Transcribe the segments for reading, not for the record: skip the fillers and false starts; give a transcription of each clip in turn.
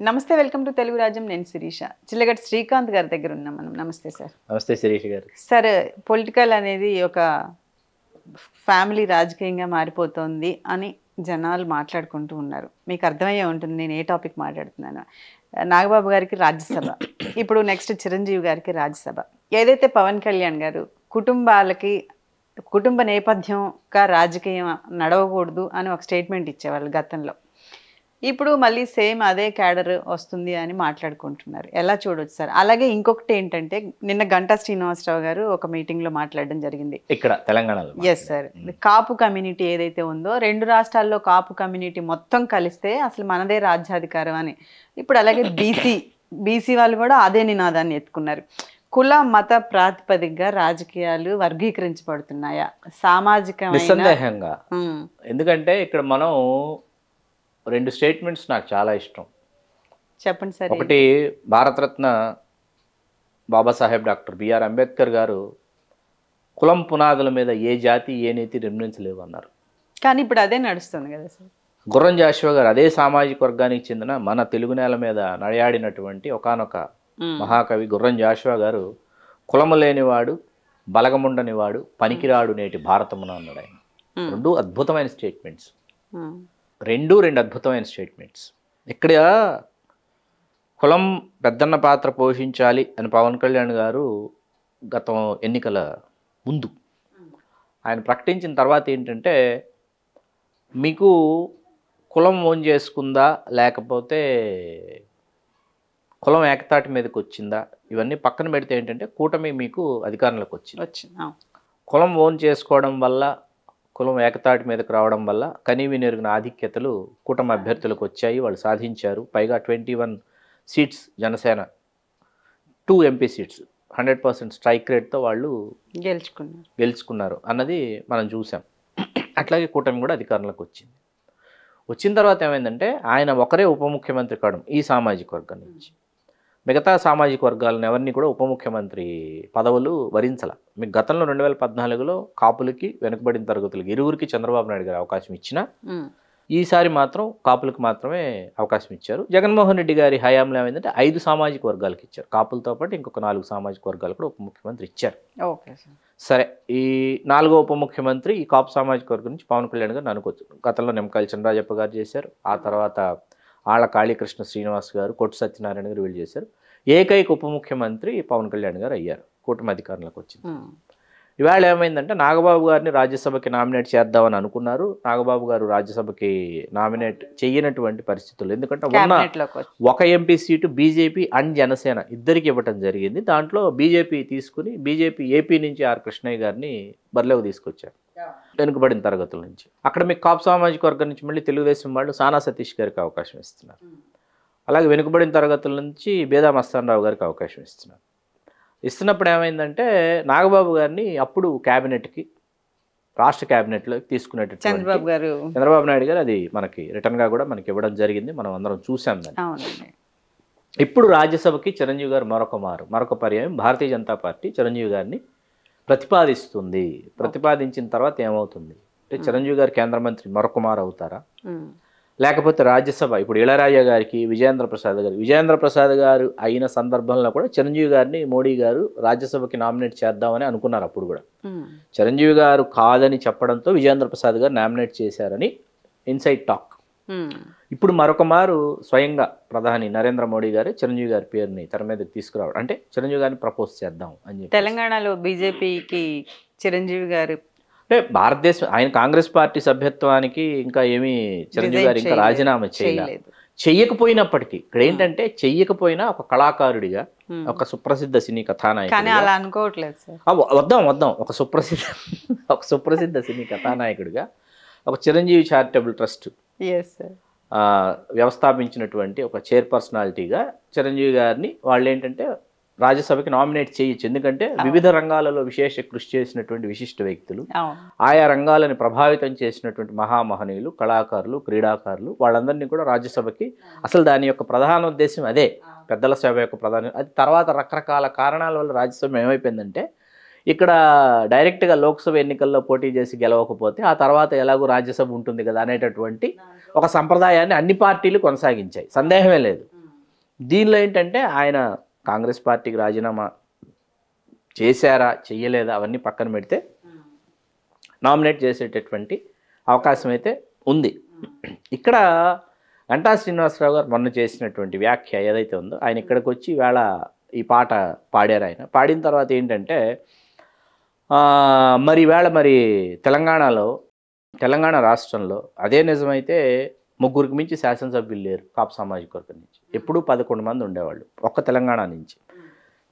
నమస్తే, welcome to Telugu రాజ్యం. నేను శిరీష. చిల్లగట్టి శ్రీకాంత్ గారి దగ్గర ఉన్నాం మనం. నమస్తే సార్. నమస్తే శిరీష గారు. సార్, పొలిటికల్ అనేది ఒక ఫ్యామిలీ రాజకీయంగా మారిపోతుంది అని జనాలు మాట్లాడుకుంటూ ఉన్నారు. మీకు అర్థమయ్యే ఉంటుంది నేను ఏ టాపిక్ మాట్లాడుతున్నాను. నాగబాబు గారికి రాజ్యసభ, ఇప్పుడు నెక్స్ట్ చిరంజీవి గారికి రాజ్యసభ. ఏదైతే పవన్ కళ్యాణ్ గారు కుటుంబాలకి కుటుంబ నేపథ్యంగా రాజకీయం నడవకూడదు అని ఒక స్టేట్మెంట్ ఇచ్చేవాళ్ళు గతంలో, ఇప్పుడు మళ్ళీ సేమ్ అదే క్యాడర్ వస్తుంది అని మాట్లాడుకుంటున్నారు. ఎలా చూడొచ్చు సార్? అలాగే ఇంకొకటి ఏంటంటే, నిన్న గంటా శ్రీనివాసరావు గారు ఒక మీటింగ్లో మాట్లాడడం జరిగింది ఇక్కడ తెలంగాణలో. ఎస్ సార్, కాపు కమ్యూనిటీ ఏదైతే ఉందో, 2 రాష్ట్రాల్లో కాపు కమ్యూనిటీ మొత్తం కలిస్తే అసలు మనదే రాజ్యాధికారం అని. ఇప్పుడు అలాగే బీసీ వాళ్ళు కూడా అదే నినాదాన్ని ఎత్తుకున్నారు. కుల మత ప్రాతిపదికగా రాజకీయాలు వర్గీకరించబడుతున్నాయా? సామాజిక నిస్సందేహంగా. ఎందుకంటే ఇక్కడ మనం 2 స్టేట్మెంట్స్ నాకు చాలా ఇష్టం. చెప్పండి సార్. ఒకటి, భారతరత్న బాబాసాహెబ్ డాక్టర్ బిఆర్ అంబేద్కర్ గారు కులం పునాదుల మీద ఏ జాతి ఏ నీతి నిర్మించలేవు అన్నారు. కానీ ఇప్పుడు అదే నడుస్తుంది కదా సార్. గుర్రం జాషువా గారు అదే సామాజిక వర్గానికి చెందిన మన తెలుగు నేల మీద నడయాడినటువంటి ఒకానొక మహాకవి గుర్రం జాషువా గారు కులము లేనివాడు బలగముండనివాడు పనికిరాడు నేటి భారతమున అన్నాడు ఆయన. 2 అద్భుతమైన స్టేట్మెంట్స్. రెండు అద్భుతమైన స్టేట్మెంట్స్. ఇక్కడ కులం పెద్దన్న పాత్ర పోషించాలి అని పవన్ కళ్యాణ్ గారు గత ఎన్నికల ముందు ఆయన ప్రకటించిన తర్వాత ఏంటంటే, మీకు కులం ఓన్ చేసుకుందా లేకపోతే కులం ఏకతాటి మీదకి వచ్చిందా, ఇవన్నీ పక్కన పెడితే ఏంటంటే కూటమి మీకు అధికారంలోకి వచ్చింది. కులం ఓన్ చేసుకోవడం వల్ల, కులం ఏకతాటి మీదకి రావడం వల్ల కనీవినెరుగిన ఆధిక్యతలు కూటమి అభ్యర్థులకు వచ్చాయి. వాళ్ళు సాధించారు. పైగా 21 seats Janasena, 2 MP seats 100% strike రేట్తో వాళ్ళు గెలుచుకున్నారు అన్నది మనం చూసాం. అట్లాగే కూటమి కూడా అధికారంలోకి వచ్చింది. వచ్చిన తర్వాత ఏమైందంటే, ఆయన ఒకరే ఉప ముఖ్యమంత్రి కావడం ఈ సామాజిక వర్గం నుంచి. మిగతా సామాజిక వర్గాలను ఎవరిని కూడా ఉప ముఖ్యమంత్రి పదవులు వరించాల. మీకు గతంలో 2014లో కాపులకి వెనుకబడిన తరగతులకి ఇరువురికి చంద్రబాబు నాయుడు గారు అవకాశం ఇచ్చినా, ఈసారి మాత్రం కాపులకు మాత్రమే అవకాశం ఇచ్చారు. జగన్మోహన్ రెడ్డి గారి హయాంలో ఏమైందంటే 5 సామాజిక వర్గాలకు ఇచ్చారు. కాపులతో పాటు ఇంకొక 4 సామాజిక వర్గాలు కూడా ఉప ముఖ్యమంత్రి ఇచ్చారు. సరే, ఈ 4వ ఉప ముఖ్యమంత్రి ఈ కాపు సామాజిక వర్గం నుంచి పవన్ కళ్యాణ్ గారు అనుకోవచ్చు. గతంలో నిమ్మకాయల చంద్రాజప్ప గారు చేశారు. ఆ తర్వాత ఆళ్ళ కాళీకృష్ణ శ్రీనివాస్ గారు, కొట్టు సత్యనారాయణ గారు వీళ్ళు చేశారు. ఏకైక ఉప ముఖ్యమంత్రి పవన్ కళ్యాణ్ గారు అయ్యారు. కూటమి అధికారంలోకి వచ్చింది. ఇవాళ ఏమైందంటే, నాగబాబు గారిని రాజ్యసభకి నామినేట్ చేద్దామని అనుకున్నారు. నాగబాబు గారు రాజ్యసభకి నామినేట్ చెయ్యనటువంటి పరిస్థితులు. ఎందుకంటే ఒక MP seat BJP and Janasena ఇద్దరికి ఇవ్వటం జరిగింది. దాంట్లో బీజేపీ తీసుకుని బీజేపీ ఏపీ నుంచి ఆర్ కృష్ణయ్య గారిని బరిలోకి తీసుకొచ్చారు వెనుకబడిన తరగతుల నుంచి. అక్కడ మీకు కాపు సామాజిక వర్గం నుంచి మళ్ళీ తెలుగుదేశం వాళ్ళు సానా సతీష్ గారికి అవకాశం ఇస్తున్నారు. అలాగే వెనుకబడిన తరగతుల నుంచి బేదా మస్తానరావు గారికి అవకాశం ఇస్తున్నారు. ఇస్తున్నప్పుడు ఏమైందంటే, నాగబాబు గారిని అప్పుడు క్యాబినెట్కి, రాష్ట్ర క్యాబినెట్లోకి తీసుకునేటట్టు చంద్రబాబు నాయుడు గారు అది మనకి రిటర్న్గా కూడా మనకి ఇవ్వడం జరిగింది. మనం అందరం చూసాం దాన్ని. ఇప్పుడు రాజ్యసభకి చిరంజీవి గారు మరొక పర్యాయం భారతీయ జనతా పార్టీ చిరంజీవి గారిని ప్రతిపాదిస్తుంది. ప్రతిపాదించిన తర్వాత ఏమవుతుంది అంటే, చిరంజీవి గారు కేంద్ర మంత్రి మరొకమారు అవుతారా, లేకపోతే రాజ్యసభ ఇప్పుడు ఇళరాజా గారికి విజయేంద్ర ప్రసాద్ గారు అయిన సందర్భంలో కూడా చిరంజీవి గారిని మోడీ గారు రాజ్యసభకి నామినేట్ చేద్దామని అనుకున్నారు. అప్పుడు కూడా చిరంజీవి గారు కాదని చెప్పడంతో విజయేంద్ర ప్రసాద్ గారు నామినేట్ చేశారని ఇన్సైడ్ టాక్. ఇప్పుడు మరొకమారు స్వయంగా ప్రధాని నరేంద్ర మోడీ గారు చిరంజీవి గారి పేరుని తెర మీదకి తీసుకురావడం, అంటే చిరంజీవి గారిని ప్రపోజ్ చేద్దాం అని చెప్పి. తెలంగాణలో బీజేపీకి చిరంజీవి గారు అంటే భారతదేశం, ఆయన కాంగ్రెస్ పార్టీ సభ్యత్వానికి ఇంకా ఏమీ చిరంజీవి గారు ఇంకా రాజీనామా చెయ్యకపోయినప్పటికీ, ఇక్కడ ఏంటంటే చెయ్యకపోయినా ఒక కళాకారుడిగా, ఒక సుప్రసిద్ధ సినీ కథానాయకుడిగా, వద్దాం ఒక సుప్రసిద్ధ సినీ కథానాయకుడిగా, ఒక చిరంజీవి చారిటబుల్ ట్రస్ట్ వ్యవస్థాపించినటువంటి ఒక చైర్పర్సనాలిటీగా చిరంజీవి గారిని వాళ్ళు ఏంటంటే రాజ్యసభకి నామినేట్ చేయొచ్చు. ఎందుకంటే వివిధ రంగాలలో విశేష కృషి చేసినటువంటి విశిష్ట వ్యక్తులు, ఆయా రంగాలను ప్రభావితం చేసినటువంటి మహామహనీయులు, కళాకారులు, క్రీడాకారులు, వాళ్ళందరినీ కూడా రాజ్యసభకి, అసలు దాని యొక్క ప్రధాన ఉద్దేశం అదే, పెద్దల సేవ యొక్క ప్రధాన. అది తర్వాత రకరకాల కారణాల వల్ల రాజ్యసభ ఏమైపోయిందంటే, ఇక్కడ డైరెక్ట్గా లోక్సభ ఎన్నికల్లో పోటీ చేసి గెలవకపోతే ఆ తర్వాత ఎలాగో రాజ్యసభ ఉంటుంది కదా అనేటటువంటి ఒక సంప్రదాయాన్ని అన్ని పార్టీలు కొనసాగించాయి. సందేహమే లేదు. దీనిలో ఏంటంటే ఆయన కాంగ్రెస్ పార్టీకి రాజీనామా చేశారా చెయ్యలేదా అవన్నీ పక్కన పెడితే నామినేట్ చేసేటటువంటి అవకాశం అయితే ఉంది. ఇక్కడ గంటా శ్రీనివాసరావు గారు మొన్న చేసినటువంటి వ్యాఖ్య ఏదైతే ఉందో, ఆయన ఇక్కడికి వచ్చి ఈవేళ ఈ పాట పాడారు. ఆయన పాడిన తర్వాత ఏంటంటే మరి ఈవేళ మరి తెలంగాణ రాష్ట్రంలో అదే నిజమైతే 3కి మించి శాసనసభ్యులు లేరు కాపు సామాజిక వర్గం నుంచి. ఎప్పుడూ 11 మంది ఉండేవాళ్ళు ఒక్క తెలంగాణ నుంచి.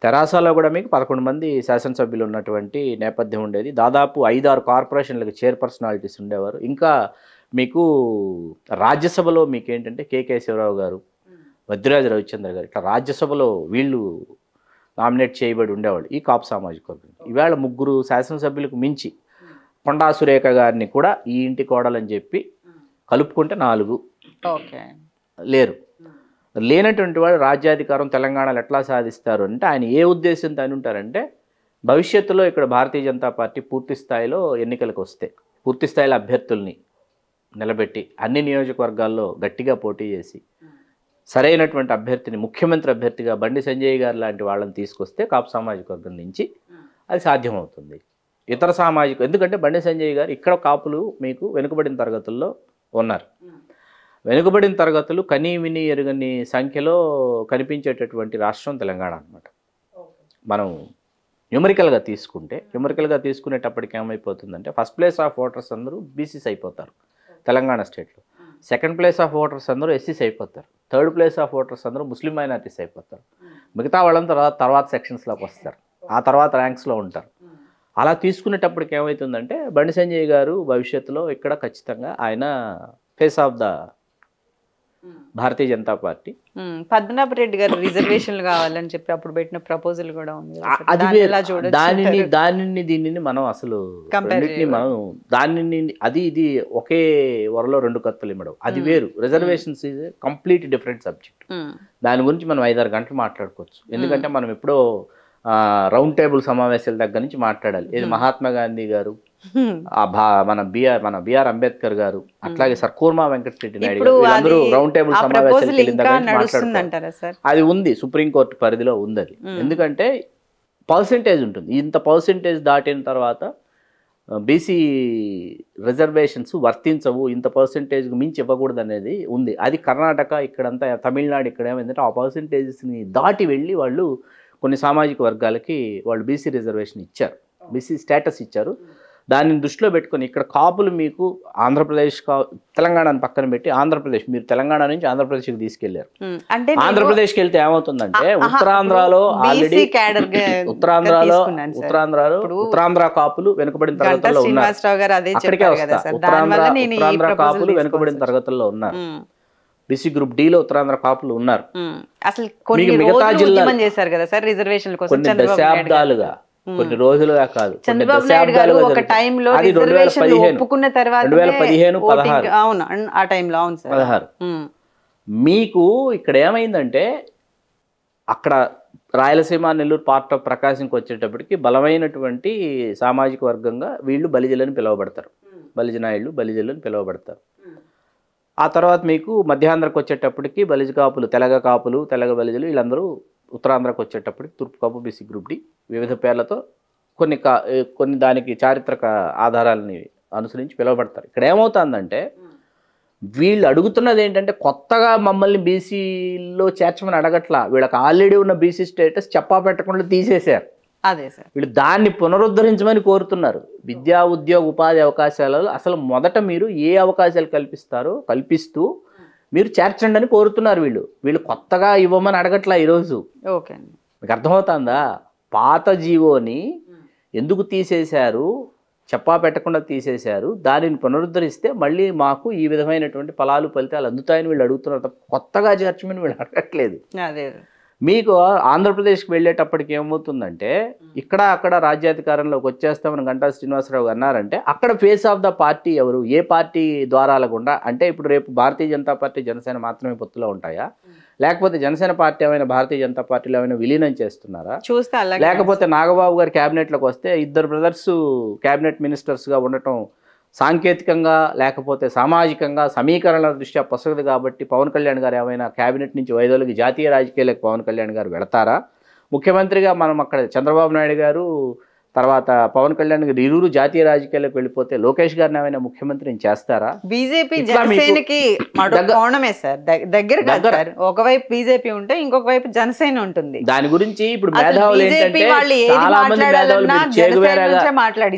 తెరాసలో కూడా మీకు 11 మంది శాసనసభ్యులు ఉన్నటువంటి నేపథ్యం ఉండేది. దాదాపు 5-6 కార్పొరేషన్లకు చైర్పర్సనాలిటీస్ ఉండేవారు. ఇంకా మీకు రాజ్యసభలో మీకు ఏంటంటే కేకే శివరావు గారు, వద్దిరాజు రవిచంద్ర గారు, ఇట్లా రాజ్యసభలో వీళ్ళు నామినేట్ చేయబడి ఉండేవాళ్ళు ఈ కాపు సామాజిక వర్గం. ఈవేళ 3 శాసనసభ్యులకు మించి కొండా సురేఖ గారిని కూడా ఈ ఇంటి కోడలని చెప్పి కలుపుకుంటే 4 లేరు. లేనటువంటి వాళ్ళు రాజ్యాధికారం తెలంగాణలో ఎట్లా సాధిస్తారు అంటే ఆయన ఏ ఉద్దేశంతో అని ఉంటారంటే, భవిష్యత్తులో ఇక్కడ భారతీయ జనతా పార్టీ పూర్తి స్థాయిలో ఎన్నికలకు వస్తే పూర్తి స్థాయిలో అభ్యర్థుల్ని నిలబెట్టి అన్ని నియోజకవర్గాల్లో గట్టిగా పోటీ చేసి సరైనటువంటి అభ్యర్థిని ముఖ్యమంత్రి అభ్యర్థిగా బండి సంజయ్ గారు లాంటి వాళ్ళని తీసుకొస్తే కాపు సామాజిక వర్గం నుంచి అది సాధ్యమవుతుంది. ఇతర సామాజిక, ఎందుకంటే బండి సంజయ్ గారు ఇక్కడ కాపులు మీకు వెనుకబడిన తరగతుల్లో ఉన్నారు. వెనుకబడిన తరగతులు కనీ విని ఎరుగని సంఖ్యలో కనిపించేటటువంటి రాష్ట్రం తెలంగాణ అన్నమాట. మనం న్యూమరికల్గా తీసుకునేటప్పటికి ఏమైపోతుందంటే, ఫస్ట్ ప్లేస్ ఆఫ్ ఓటర్స్ అందరూ బీసీస్ అయిపోతారు తెలంగాణ స్టేట్లో. సెకండ్ ప్లేస్ ఆఫ్ ఓటర్స్ అందరూ ఎస్సీస్ అయిపోతారు. థర్డ్ ప్లేస్ ఆఫ్ ఓటర్స్ అందరూ ముస్లిం మైనారిటీస్ అయిపోతారు. మిగతా వాళ్ళంతా తర్వాత సెక్షన్స్లోకి వస్తారు, ఆ తర్వాత ర్యాంక్స్లో ఉంటారు. అలా తీసుకునేటప్పటికి ఏమవుతుందంటే, బండి సంజయ్ గారు భవిష్యత్తులో ఇక్కడ ఖచ్చితంగా ఆయన face of the Bharatiya Janata party. Padmanabha Reddy గారు రిజర్వేషన్లు కావాలని చెప్పి అప్పుడు పెట్టిన ప్రపోజల్ కూడా ఉంది. దీనిని మనం అసలు మనం అది ఇది ఒకే వరలో 2 కత్తులు ఇమ్మడం, అది వేరు. Reservations is complete different subject. దాని గురించి మనం 5-6 గంటలు మాట్లాడుకోవచ్చు. ఎందుకంటే మనం ఎప్పుడో రౌండ్ టేబుల్ సమావేశాల దగ్గర నుంచి మాట్లాడాలి. ఇది మహాత్మా గాంధీ గారు, మన బిఆర్ అంబేద్కర్ గారు, అట్లాగే సర్ కూర్మా వెంకటరెడ్డి నాయుడు గారు, వీళ్ళందరూ రౌండ్ టేబుల్ సమావేశాలు అది ఉంది, సుప్రీంకోర్టు పరిధిలో ఉంది అది. ఎందుకంటే పర్సెంటేజ్ ఉంటుంది, ఇంత పర్సెంటేజ్ దాటిన తర్వాత బీసీ రిజర్వేషన్స్ వర్తించవు, ఇంత పర్సెంటేజ్కి మించి ఇవ్వకూడదు అనేది ఉంది. అది కర్ణాటక ఇక్కడంతా తమిళనాడు ఇక్కడ ఏమైందంటే ఆ పర్సెంటేజెస్ని దాటి వెళ్ళి వాళ్ళు కొన్ని సామాజిక వర్గాలకి వాళ్ళు బీసీ రిజర్వేషన్ ఇచ్చారు, బీసీ స్టేటస్ ఇచ్చారు. దానిని దృష్టిలో పెట్టుకొని ఇక్కడ కాపులు మీకు ఆంధ్రప్రదేశ్ తెలంగాణను పక్కన పెట్టి ఆంధ్రప్రదేశ్, మీరు తెలంగాణ నుంచి ఆంధ్రప్రదేశ్కి తీసుకెళ్లారు. ఆంధ్రప్రదేశ్కి వెళ్తే ఏమవుతుందంటే ఉత్తరాంధ్రలో ఆల్రెడీ ఉత్తరాంధ్ర కాపులు వెనుకబడిన తరగతుల్లో ఉన్నారు. అక్కడికే వస్తా, ఉత్తరాంధ్ర కాపులు వెనుకబడిన తరగతుల్లో ఉన్నారు. బీసీ గ్రూప్ డీలో ఉత్తరాంధ్ర కాపులు ఉన్నారు. మిగతా జిల్లాలు కొన్ని దశాబ్దాలుగా, కొన్ని రోజులుగా కాదు, 2015-16 మీకు ఇక్కడ ఏమైందంటే, అక్కడ రాయలసీమ నెల్లూరు పార్ట్ ఆఫ్ ప్రకాశంకి వచ్చేటప్పటికి బలమైనటువంటి సామాజిక వర్గంగా వీళ్ళు బలిజలని పిలువబడతారు, బలిజనాయుళ్ళు బలిజలని పిలువబడతారు. ఆ తర్వాత మీకు మధ్యాంధ్రకు వచ్చేటప్పటికి బలిజ కాపులు, తెలగ బలిజలు వీళ్ళందరూ ఉత్తరాంధ్రకు వచ్చేటప్పటికి తూర్పు కాపు బీసీ గ్రూప్ డి వివిధ పేర్లతో కొన్ని దానికి చారిత్రక ఆధారాలని అనుసరించి పిలువబడతారు. ఇక్కడ ఏమవుతుందంటే, వీళ్ళు అడుగుతున్నది ఏంటంటే, కొత్తగా మమ్మల్ని బీసీలో చేర్చమని అడగట్లా, వీళ్ళకి ఆల్రెడీ ఉన్న బీసీ స్టేటస్ చెప్పా పెట్టకుండా తీసేశారు. అదే సార్, వీళ్ళు దాన్ని పునరుద్ధరించమని కోరుతున్నారు. విద్యా ఉద్యోగ ఉపాధి అవకాశాలలో అసలు మొదట మీరు ఏ అవకాశాలు కల్పిస్తూ మీరు చేర్చండి అని కోరుతున్నారు. వీళ్ళు కొత్తగా ఇవ్వమని అడగట్లా ఈరోజు. ఓకే, మీకు అర్థమవుతుందా? పాత జీవోని ఎందుకు తీసేశారు, చెప్పా పెట్టకుండా తీసేశారు, దానిని పునరుద్ధరిస్తే మళ్ళీ మాకు ఈ విధమైనటువంటి ఫలితాలు అందుతాయని వీళ్ళు అడుగుతున్నారు, కొత్తగా చేర్చమని వీళ్ళు అడగట్లేదు. అదే మీకు ఆంధ్రప్రదేశ్కి వెళ్ళేటప్పటికి ఏమవుతుందంటే, ఇక్కడ అక్కడ రాజ్యాధికారంలోకి వచ్చేస్తామని గంటా శ్రీనివాసరావు అన్నారంటే, అక్కడ ఫేస్ ఆఫ్ ద పార్టీ ఎవరు, ఏ పార్టీ ద్వారాల గుండా అంటే, ఇప్పుడు రేపు భారతీయ జనతా పార్టీ జనసేన మాత్రమే పొత్తులో ఉంటాయా, లేకపోతే జనసేన పార్టీ ఏమైనా భారతీయ జనతా పార్టీలో ఏమైనా విలీనం చేస్తున్నారా, లేకపోతే నాగబాబు గారి క్యాబినెట్లోకి వస్తే 2 బ్రదర్స్ క్యాబినెట్ మినిస్టర్స్గా ఉండటం సాంకేతికంగా లేకపోతే సామాజికంగా సమీకరణల దృష్ట్యా పొసగదు కాబట్టి పవన్ కళ్యాణ్ గారు ఏమైనా క్యాబినెట్ నుంచి వైదొలిగి జాతీయ రాజకీయాలకు పవన్ కళ్యాణ్ గారు వెళతారా? ముఖ్యమంత్రిగా మనం అక్కడ చంద్రబాబు నాయుడు గారు తర్వాత పవన్ కళ్యాణ్ గారు ఇరువురు జాతీయ రాజకీయాలకు వెళ్ళిపోతే లోకేష్ గారిని ఏమైనా ముఖ్యమంత్రిని చేస్తారా? బీజేపీ జనసేనకి కోణమే సార్, దగ్గర కాదు సార్. ఒకవైపు బీజేపీ ఉంటే ఇంకొక వైపు జనసేన ఉంటుంది. దాని గురించి ఇప్పుడు మేధావులు ఏంటంటే చాలా మంది మేధావులు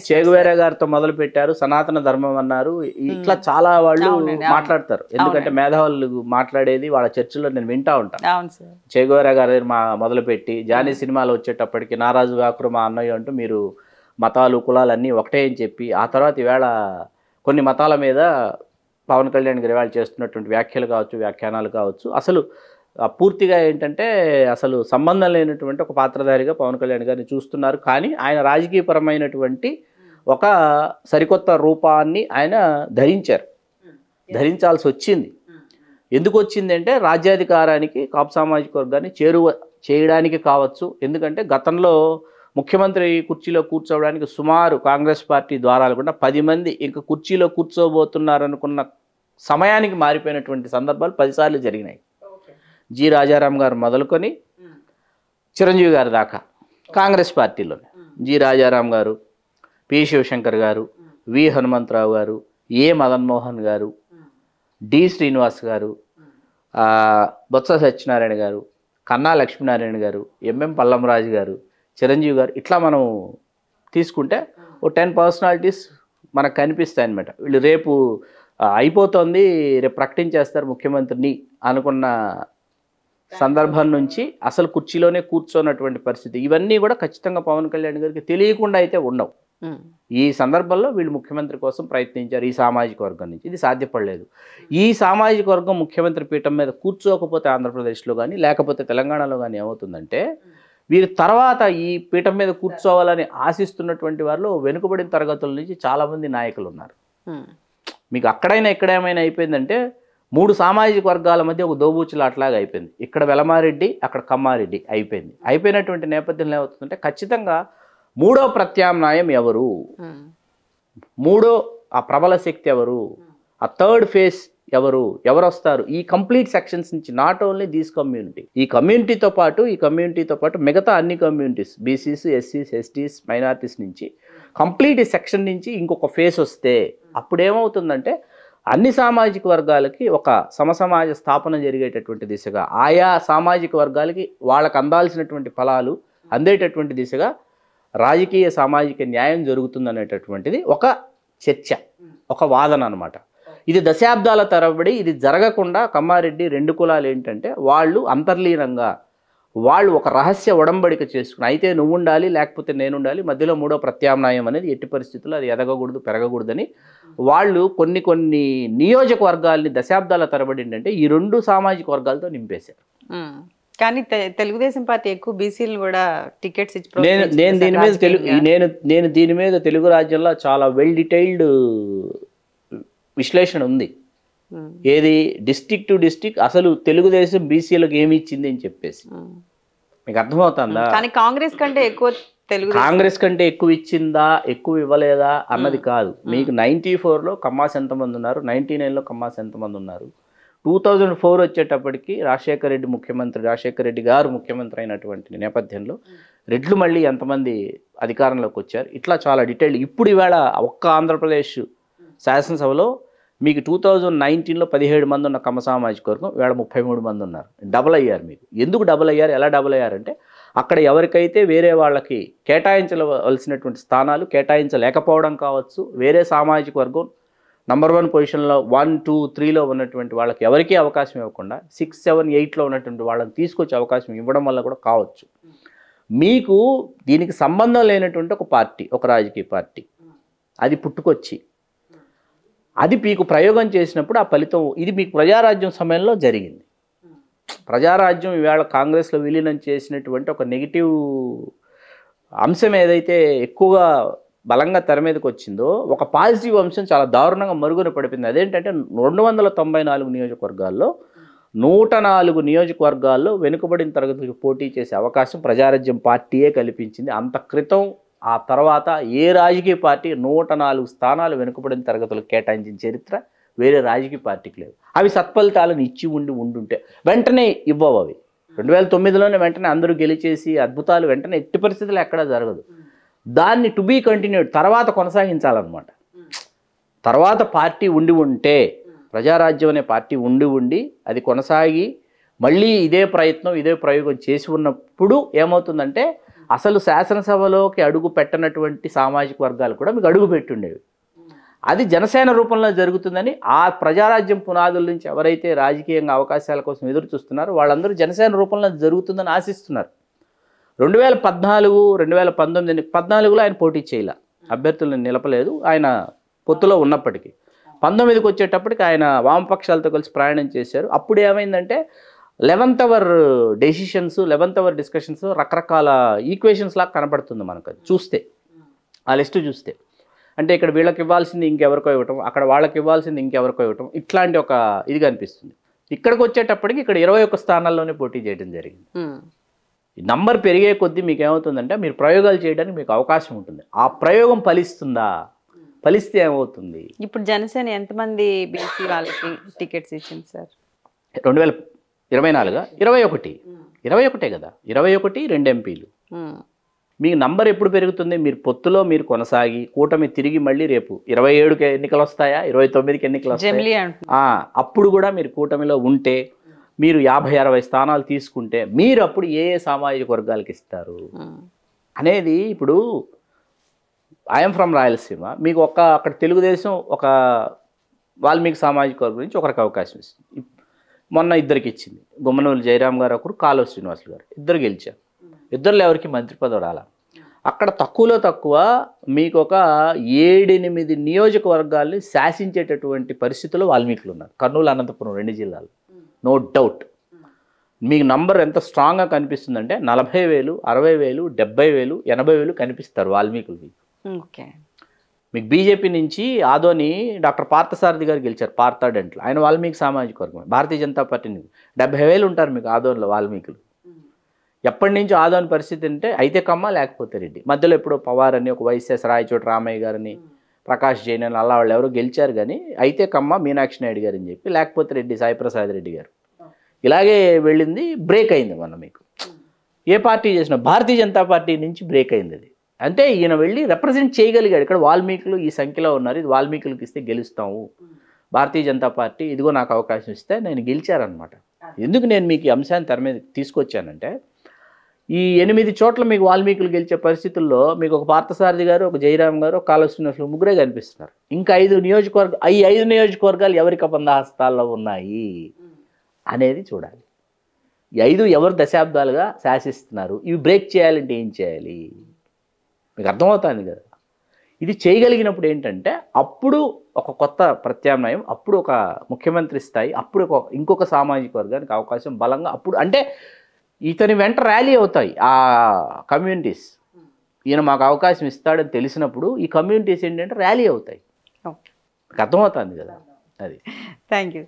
చెగువేరా గారితో మొదలు పెట్టారు, సనాతన ధర్మం అన్నారు, ఇట్లా చాలా వాళ్ళు మాట్లాడతారు. ఎందుకంటే మేధావులు మాట్లాడేది వాళ్ళ చర్చల్లో నేను వింటా ఉంటాను. చెగువేరా గారు మొదలు పెట్టి జానీ సినిమాలో వచ్చేటప్పటికి నారాజు గాకురు మా అన్నయ్య అంటూ మీరు మతాలు కులాలన్నీ ఒకటే అని చెప్పి, ఆ తర్వాత ఈవేళ కొన్ని మతాల మీద పవన్ కళ్యాణ్ గారు ఇవాళ చేస్తున్నటువంటి వ్యాఖ్యలు కావచ్చు, వ్యాఖ్యానాలు కావచ్చు, అసలు పూర్తిగా ఏంటంటే అసలు సంబంధం లేనటువంటి ఒక పాత్రధారిగా పవన్ కళ్యాణ్ గారిని చూస్తున్నారు. కానీ ఆయన రాజకీయపరమైనటువంటి ఒక సరికొత్త రూపాన్ని ఆయన ధరించాల్సి వచ్చింది. ఎందుకు వచ్చింది అంటే రాజ్యాధికారానికి కాపు సామాజిక వర్గాన్ని చేరువ చేయడానికి కావచ్చు. ఎందుకంటే గతంలో ముఖ్యమంత్రి కుర్చీలో కూర్చోవడానికి సుమారు కాంగ్రెస్ పార్టీ ద్వారా కూడా 10 మంది ఇంకా కుర్చీలో కూర్చోబోతున్నారనుకున్న సమయానికి మారిపోయినటువంటి సందర్భాలు 10 సార్లు జరిగినాయి. జి రాజారాం గారు మొదలుకొని చిరంజీవి గారి దాకా కాంగ్రెస్ పార్టీలోనే జి రాజారాం గారు, పి శివశంకర్ గారు, వి హనుమంతరావు గారు, ఏ మదన్మోహన్ గారు, డి శ్రీనివాస్ గారు, బొత్స సత్యనారాయణ గారు, కన్నా లక్ష్మీనారాయణ గారు, ఎంఎం పల్లంరాజు గారు, చిరంజీవి గారు, ఇట్లా మనం తీసుకుంటే ఓ 10 పర్సనాలిటీస్ మనకు కనిపిస్తాయి అన్నమాట. వీళ్ళు రేపు అయిపోతుంది, రేపు ప్రకటించేస్తారు ముఖ్యమంత్రిని అనుకున్న సందర్భం నుంచి అసలు కుర్చీలోనే కూర్చోన్నటువంటి పరిస్థితి, ఇవన్నీ కూడా ఖచ్చితంగా పవన్ కళ్యాణ్ గారికి తెలియకుండా అయితే ఉండవు. ఈ సందర్భంలో వీళ్ళు ముఖ్యమంత్రి కోసం ప్రయత్నించారు ఈ సామాజిక వర్గం నుంచి, ఇది సాధ్యపడలేదు. ఈ సామాజిక వర్గం ముఖ్యమంత్రి పీఠం మీద కూర్చోకపోతే ఆంధ్రప్రదేశ్లో కానీ లేకపోతే తెలంగాణలో కానీ ఏమవుతుందంటే, వీరి తర్వాత ఈ పీఠం మీద కూర్చోవాలని ఆశిస్తున్నటువంటి వారిలో వెనుకబడిన తరగతుల నుంచి చాలామంది నాయకులు ఉన్నారు. మీకు అక్కడైనా ఎక్కడేమైనా అయిపోయిందంటే 3 సామాజిక వర్గాల మధ్య ఒక దోబూచులాట్లాగా అయిపోయింది. ఇక్కడ వెలమారెడ్డి, అక్కడ కమ్మారెడ్డి అయిపోయినటువంటి నేపథ్యంలో ఏమవుతుందంటే ఖచ్చితంగా మూడో ప్రత్యామ్నాయం ఎవరు, మూడో ఆ ప్రబల శక్తి ఎవరు, ఆ థర్డ్ ఫేస్ ఎవరు వస్తారు, ఈ కంప్లీట్ సెక్షన్స్ నుంచి, నాట్ ఓన్లీ దీస్ కమ్యూనిటీ, ఈ కమ్యూనిటీతో పాటు మిగతా అన్ని కమ్యూనిటీస్, బీసీస్, ఎస్సీస్, ఎస్టీస్, మైనారిటీస్ నుంచి కంప్లీట్ సెక్షన్ నుంచి ఇంకొక ఫేస్ వస్తే అప్పుడు ఏమవుతుందంటే అన్ని సామాజిక వర్గాలకి ఒక సమసమాజ స్థాపన జరిగేటటువంటి దిశగా, ఆయా సామాజిక వర్గాలకి వాళ్ళకు అందాల్సినటువంటి ఫలాలు అందేటటువంటి దిశగా రాజకీయ సామాజిక న్యాయం జరుగుతుందనేటటువంటిది ఒక చర్చ, ఒక వాదన అన్నమాట. ఇది దశాబ్దాల తరబడి ఇది జరగకుండా కమ్మారెడ్డి 2 కులాలు ఏంటంటే వాళ్ళు అంతర్లీనంగా వాళ్ళు ఒక రహస్య ఒడంబడిక చేసుకుని, అయితే నువ్వు ఉండాలి లేకపోతే నేను ఉండాలి, మధ్యలో మూడో ప్రత్యామ్నాయం అనేది ఎట్టి పరిస్థితుల్లో అది ఎదగకూడదు పెరగకూడదని వాళ్ళు కొన్ని నియోజకవర్గాల్ని దశాబ్దాల తరబడి ఏంటంటే ఈ 2 సామాజిక వర్గాలతో నింపేశారు. కానీ తెలుగుదేశం పార్టీ ఎక్కువ బీసీలు కూడా టికెట్స్ ఇచ్చి నేను దీని మీద తెలుగు రాజ్యంలో చాలా వెల్ డీటెయిల్డ్ విశ్లేషణ ఉంది. ఏది డిస్ట్రిక్ట్ టు డిస్ట్రిక్ట్ అసలు తెలుగుదేశం బీసీలకు ఏమి ఇచ్చింది అని చెప్పేసి మీకు అర్థమవుతుందా? కానీ కాంగ్రెస్ కంటే ఎక్కువ ఇచ్చిందా, ఎక్కువ ఇవ్వలేదా అన్నది కాదు. మీకు 94లో కమ్మాస్ ఎంతమంది ఉన్నారు, 99లో కమ్మాస్ ఎంతమంది ఉన్నారు, 2004 వచ్చేటప్పటికి రాజశేఖర రెడ్డి గారు ముఖ్యమంత్రి అయినటువంటి నేపథ్యంలో రెడ్లు మళ్ళీ ఎంతమంది అధికారంలోకి వచ్చారు, ఇట్లా చాలా డీటెయిల్. ఇప్పుడు ఈవేళ ఒక్క ఆంధ్రప్రదేశ్ శాసనసభలో మీకు 2019లో 17 మంది ఉన్న కమ్మ సామాజిక వర్గం ఈవేళ 33 మంది ఉన్నారు. డబుల్ అయ్యారు. మీకు ఎందుకు డబుల్ అయ్యారు, ఎలా డబుల్ అయ్యారంటే అక్కడ ఎవరికైతే వేరే వాళ్ళకి కేటాయించవలసినటువంటి స్థానాలు కేటాయించలేకపోవడం కావచ్చు, వేరే సామాజిక వర్గం నంబర్ 1 పొజిషన్లో 1, 2, 3లో ఉన్నటువంటి వాళ్ళకి ఎవరికీ అవకాశం ఇవ్వకుండా 6, 7, 8లో ఉన్నటువంటి వాళ్ళని తీసుకొచ్చే అవకాశం ఇవ్వడం వల్ల కూడా కావచ్చు. మీకు దీనికి సంబంధం లేనటువంటి ఒక పార్టీ, ఒక రాజకీయ పార్టీ అది పుట్టుకొచ్చి అది మీకు ప్రయోగం చేసినప్పుడు ఆ ఫలితం ఇది మీకు ప్రజారాజ్యం సమయంలో జరిగింది. ప్రజారాజ్యం ఈవేళ కాంగ్రెస్లో విలీనం చేసినటువంటి ఒక నెగిటివ్ అంశం ఏదైతే ఎక్కువగా బలంగా తెర మీదకి వచ్చిందో ఒక పాజిటివ్ అంశం చాలా దారుణంగా మరుగున పడిపోయింది. అదేంటంటే 294 నియోజకవర్గాల్లో 104 నియోజకవర్గాల్లో వెనుకబడిన తరగతులకు పోటీ చేసే అవకాశం ప్రజారాజ్యం పార్టీయే కల్పించింది. అంత క్రితం ఆ తర్వాత ఏ రాజకీయ పార్టీ 104 స్థానాలు వెనుకబడిన తరగతులకు కేటాయించిన చరిత్ర వేరే రాజకీయ పార్టీకి లేదు. అవి సత్ఫలితాలను ఇచ్చి ఉండుంటే వెంటనే ఇవ్వవు. అవి 2009లోనే వెంటనే అందరూ గెలిచేసి అద్భుతాలు వెంటనే ఎట్టి పరిస్థితులు ఎక్కడా జరగదు. దాన్ని టు బీ కంటిన్యూడ్ తర్వాత కొనసాగించాలన్నమాట. తర్వాత పార్టీ ఉంటే ప్రజారాజ్యం అనే పార్టీ ఉండి అది కొనసాగి మళ్ళీ ఇదే ప్రయత్నం ఇదే ప్రయోగం చేసి ఉన్నప్పుడు ఏమవుతుందంటే అసలు శాసనసభలోకి అడుగు పెట్టనటువంటి సామాజిక వర్గాలు కూడా మీకు అడుగు పెట్టుండేవి. అది జనసేన రూపంలో జరుగుతుందని ఆ ప్రజారాజ్యం పునాదుల నుంచి ఎవరైతే రాజకీయంగా అవకాశాల కోసం ఎదురు చూస్తున్నారో వాళ్ళందరూ జనసేన రూపంలో జరుగుతుందని ఆశిస్తున్నారు. 2014, 2019, 14లో ఆయన పోటీ చేయలే, అభ్యర్థులను నిలపలేదు. ఆయన పొత్తులో ఉన్నప్పటికీ 19కి వచ్చేటప్పటికి ఆయన వామపక్షాలతో కలిసి ప్రయాణం చేశారు. అప్పుడు ఏమైందంటే 11th hour decisions 11th hour discussions రకరకాల ఈక్వేషన్స్ లాగా కనబడుతుంది మనకు. అది చూస్తే ఆ లిస్టు చూస్తే అంటే ఇక్కడ వీళ్ళకి ఇవ్వాల్సింది ఇంకెవరికో ఇవ్వటం, అక్కడ వాళ్ళకి ఇవ్వాల్సింది ఇంకెవరికో ఇవ్వటం, ఇట్లాంటి ఒక ఇది కనిపిస్తుంది. ఇక్కడికి వచ్చేటప్పటికి ఇక్కడ 21 స్థానాల్లోనే పోటీ చేయడం జరిగింది. ఈ నంబర్ పెరిగే కొద్దీ మీకు ఏమవుతుందంటే మీరు ప్రయోగాలు చేయడానికి మీకు అవకాశం ఉంటుంది. ఆ ప్రయోగం ఫలిస్తుందా, ఫలిస్తే ఏమవుతుంది? ఇప్పుడు జనసేన ఎంతమంది బీసీ వాళ్ళకి టికెట్స్ ఇచ్చింది సార్? 2024 21 కదా, 21 2 ఎంపీలు. మీకు నంబర్ ఎప్పుడు పెరుగుతుంది? మీరు పొత్తులో మీరు కొనసాగి కూటమి తిరిగి మళ్ళీ రేపు 27కి ఎన్నికలు వస్తాయా, 29కి ఎన్నికలు వస్తాయా, అప్పుడు కూడా మీరు కూటమిలో ఉంటే మీరు 50-60 స్థానాలు తీసుకుంటే మీరు అప్పుడు ఏ సామాజిక వర్గాలకు ఇస్తారు అనేది. ఇప్పుడు ఐఎమ్ ఫ్రమ్ రాయలసీమ, మీకు అక్కడ తెలుగుదేశం ఒక వాల్మీకి సామాజిక వర్గం గురించి ఒకరికి అవకాశం ఇస్తుంది. మొన్న ఇద్దరికి ఇచ్చింది. గుమ్మనూరు జయరాం గారు ఒకరు, కాలువ శ్రీనివాసులు గారు, ఇద్దరు గెలిచారు. ఇద్దరులో ఎవరికి మంత్రి పదవి రాలా. అక్కడ తక్కువలో తక్కువ మీకు ఒక 7-8 నియోజకవర్గాల్ని శాసించేటటువంటి పరిస్థితుల్లో వాల్మీకులు ఉన్నారు. కర్నూలు, అనంతపురం 2 జిల్లాలు నో డౌట్. మీకు నంబర్ ఎంత స్ట్రాంగ్గా కనిపిస్తుందంటే 40,000, 60,000, 70,000, 80,000 కనిపిస్తారు వాల్మీకులు మీకు. మీకు బీజేపీ నుంచి ఆదోని డాక్టర్ పార్థసారథి గారు గెలిచారు, పార్థాడెంట్లో. ఆయన వాల్మీకి సామాజిక వర్గం. భారతీయ జనతా పార్టీ నుంచి 70,000 ఉంటారు మీకు ఆదోనిలో వాల్మీకులు. ఎప్పటి నుంచో ఆదోని పరిస్థితి అంటే అయితే కమ్మ లేకపోతే రెడ్డి. మధ్యలో ఎప్పుడో పవార్ అని, ఒక వైఎస్ఎస్ రాయచోటి రామయ్య గారిని, ప్రకాష్ జైన్ అని అలా వాళ్ళు ఎవరో గెలిచారు. కానీ అయితే కమ్మ మీనాక్షి నాయుడు గారు అని చెప్పి, లేకపోతే రెడ్డి సాయిప్రసాద్ రెడ్డి గారు. ఇలాగే వెళ్ళింది, బ్రేక్ అయింది. మొన్న మీకు ఏ పార్టీ చేసినా భారతీయ జనతా పార్టీ నుంచి బ్రేక్ అయింది. అది అంటే ఈయన వెళ్ళి రిప్రజెంట్ చేయగలిగాడు. ఇక్కడ వాల్మీకులు ఈ సంఖ్యలో ఉన్నారు, ఇది వాల్మీకులకు ఇస్తే గెలుస్తాము, భారతీయ జనతా పార్టీ ఇదిగో నాకు అవకాశం ఇస్తే నేను గెలిచారనమాట. ఎందుకు నేను మీకు ఈ అంశాన్ని తెర మీద తీసుకొచ్చానంటే ఈ 8 చోట్ల మీకు వాల్మీకులు గెలిచే పరిస్థితుల్లో మీకు ఒక పార్థసారథి గారు, ఒక జయరాం గారు, ఒక కాలువ శ్రీనివాసులు ముగ్గురే కనిపిస్తున్నారు. ఇంకా 5 నియోజకవర్గాలు, ఈ 5 నియోజకవర్గాలు ఎవరికి బంధహస్తాల్లో ఉన్నాయి అనేది చూడాలి. ఈ 5 ఎవరు దశాబ్దాలుగా శాసిస్తున్నారు, ఇవి బ్రేక్ చేయాలంటే ఏం చేయాలి మీకు అర్థమవుతుంది కదా. ఇది చేయగలిగినప్పుడు ఏంటంటే అప్పుడు ఒక కొత్త ప్రత్యామ్నాయం, అప్పుడు ఒక ముఖ్యమంత్రి స్థాయి, అప్పుడు ఇంకొక సామాజిక వర్గానికి అవకాశం బలంగా అప్పుడు అంటే ఇతని వెంట ర్యాలీ అవుతాయి ఆ కమ్యూనిటీస్. ఈయన మాకు అవకాశం ఇస్తాడని తెలిసినప్పుడు ఈ కమ్యూనిటీస్ ఏంటంటే ర్యాలీ అవుతాయి. అర్థమవుతుంది కదా అది. Thank you.